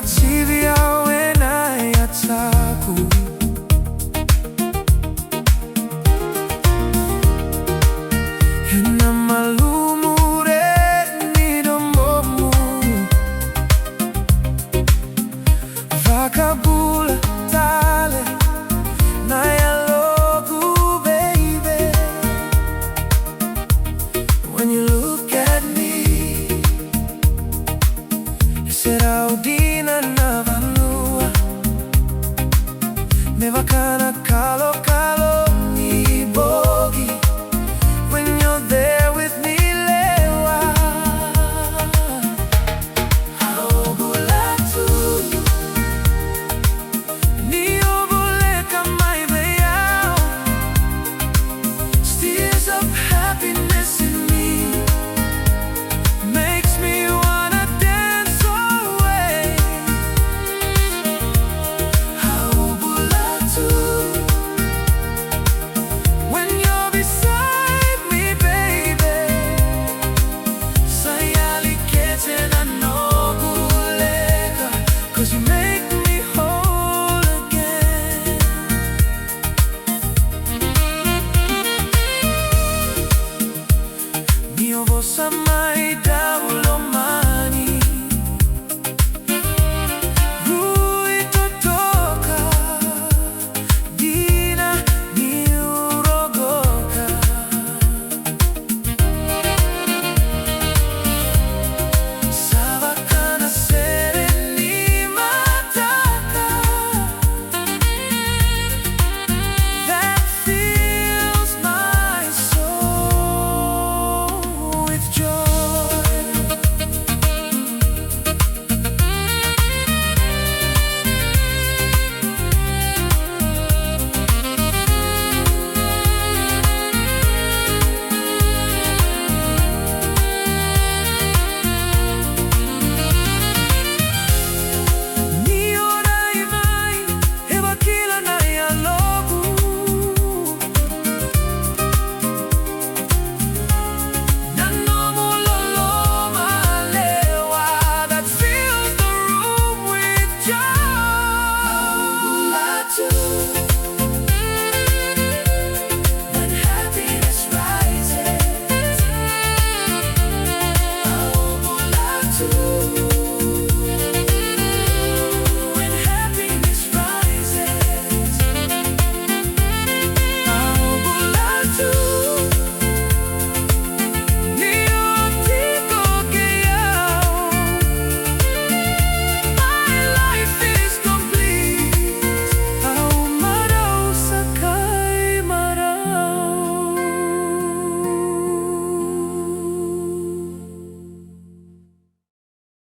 chivi yawe na yataku. Ina malumu re ni dombomu. Vakabula tale na yalogu, baby. When you look at me, será udina na vanua. Me vakana kalo kalo ni bogi. When you're there with me, lewa haobulatu ni obuleka maibe yao. Stirs up happiness in me, makes me wanna dance away. Haobulatu when you're beside me, baby. Sayali kete na nobuleka, 'cause you make me whole again. Mio vosa mai daula